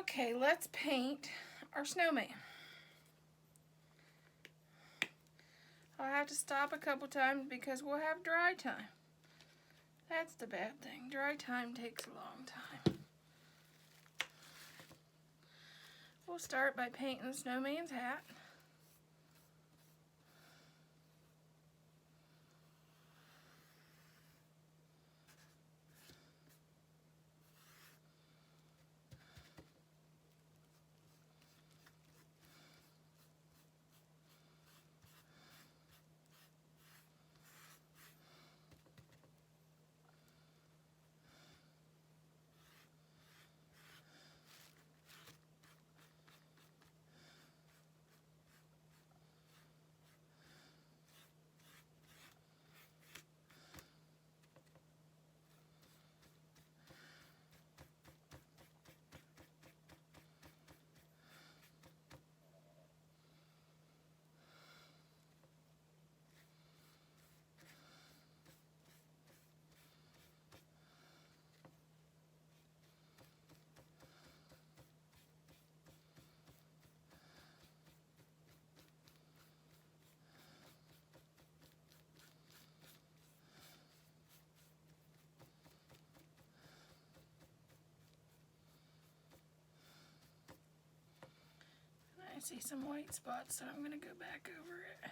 Okay, let's paint our snowman. I'll have to stop a couple times because we'll have dry time. That's the bad thing. Dry time takes a long time. We'll start by painting the snowman's hat. I see some white spots, so I'm going to go back over it.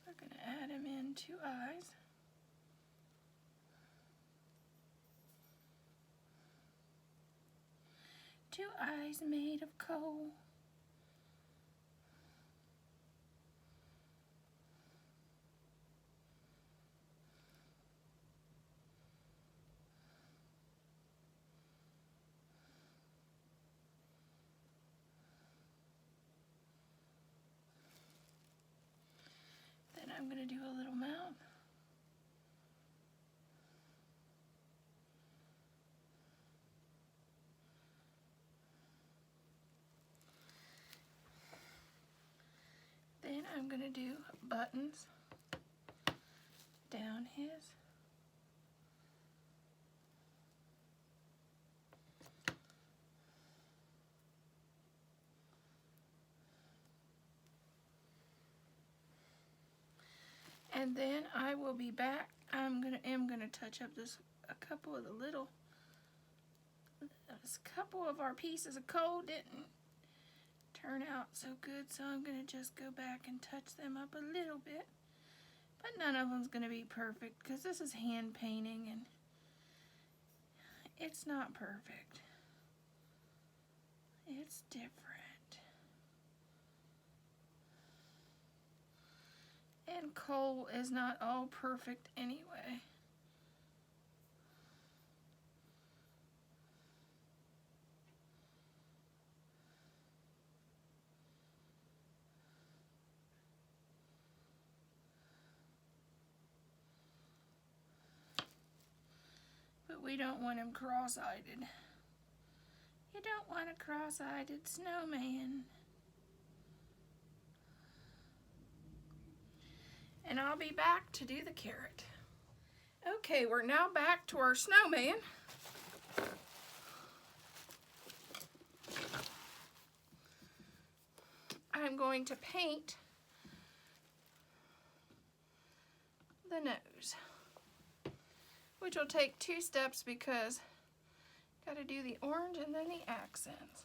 We're going to add him in 2 eyes. Two eyes made of coal. Then I'm going to do a little mouth. Then I'm going to do buttons down his. And then I will be back. am gonna touch up a couple of our pieces of coal didn't turn out so good, so I'm gonna just go back and touch them up a little bit. But none of them's gonna be perfect because this is hand painting and it's not perfect. It's different. And coal is not all perfect anyway. But we don't want him cross-eyed. You don't want a cross-eyed snowman. And I'll be back to do the carrot. Okay, we're now back to our snowman. I'm going to paint the nose, which will take 2 steps because got to do the orange and then the accents.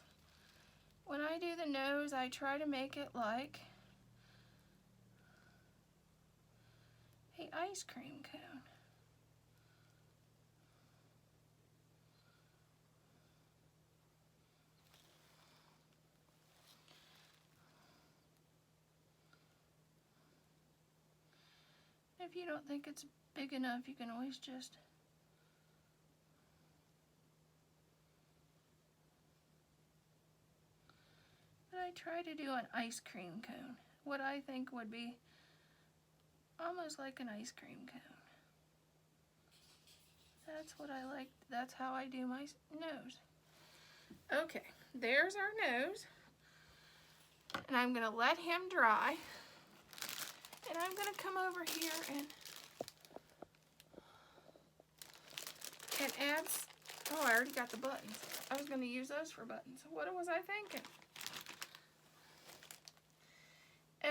When I do the nose, I try to make it like an ice cream cone. If you don't think it's big enough, you can always just I try to do an ice cream cone. What I think would be almost like an ice cream cone. That's what I like. That's how I do my nose. Okay, there's our nose. And I'm going to let him dry. And I'm I'm going to come over here and add, oh, I already got the buttons. I was going to use those for buttons. What was I thinking?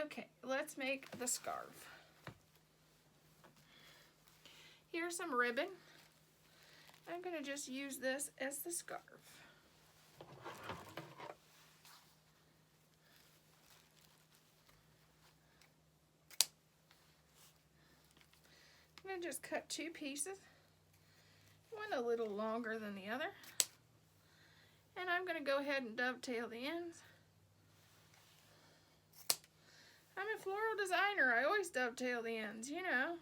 Okay, let's make the scarf. Here's some ribbon. I'm going to just use this as the scarf. I'm going to just cut 2 pieces, one a little longer than the other, and I'm going to go ahead and dovetail the ends. I'm a floral designer. I always dovetail the ends, you know.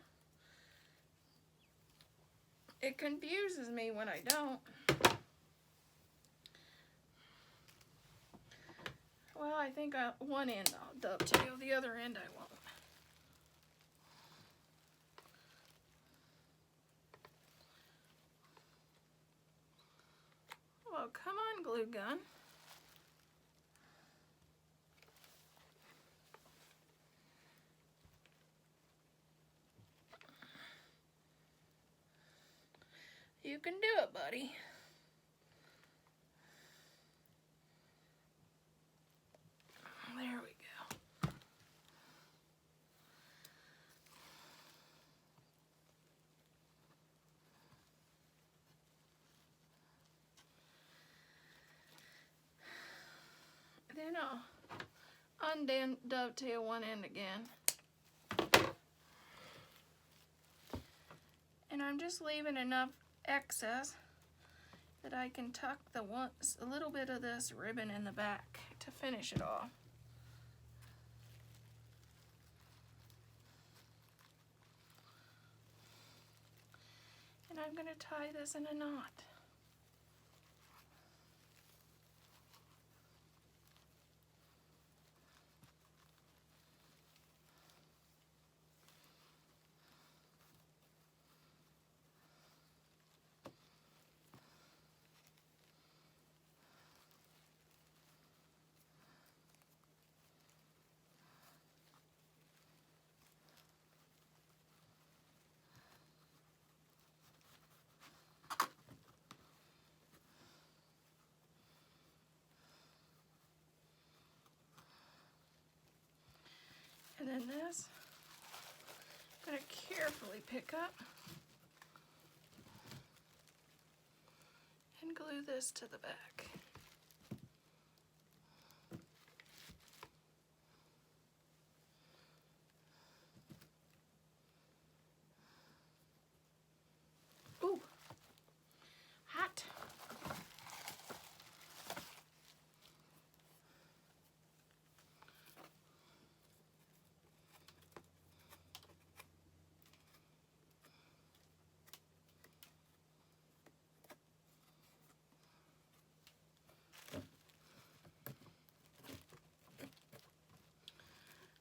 It confuses me when I don't. Well, I think one end I'll dovetail, the other end I won't. Well, come on, glue gun. You can do it, buddy. There we go. Then I'll dovetail one end again. And I'm just leaving enough excess that I can tuck a little bit of this ribbon in the back to finish it off. And I'm going to tie this in a knot. And then this, I'm going to carefully pick up and glue this to the back. Ooh, hot.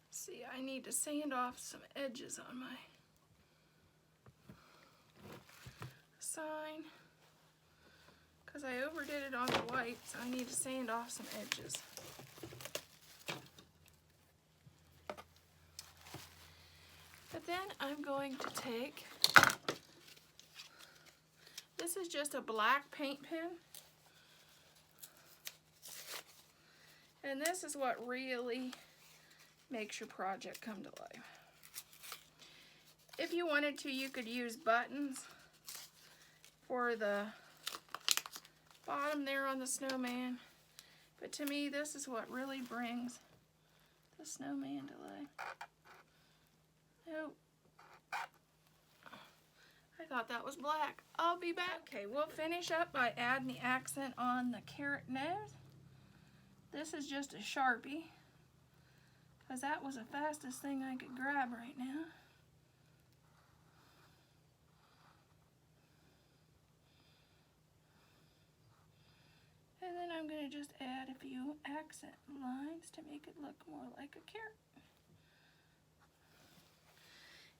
See, I need to sand off some edges on my sign because I overdid it on the white, so I need to sand off some edges. But then I'm going to take, this is just a black paint pen, and this is what really makes your project come to life. If you wanted to, you could use buttons for the bottom there on the snowman, but to me this is what really brings the snowman to life. Oh, I thought that was black. I'll be back. Okay, we'll finish up by adding the accent on the carrot nose. This is just a Sharpie, because that was the fastest thing I could grab right now. And then I'm going to just add a few accent lines to make it look more like a carrot.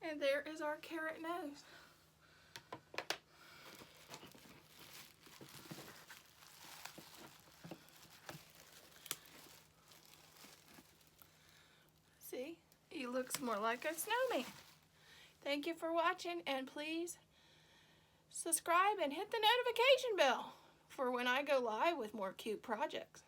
And there is our carrot nose. See? he looks more like a snowman. Thank you for watching, and please subscribe and hit the notification bell for when I go live with more cute projects.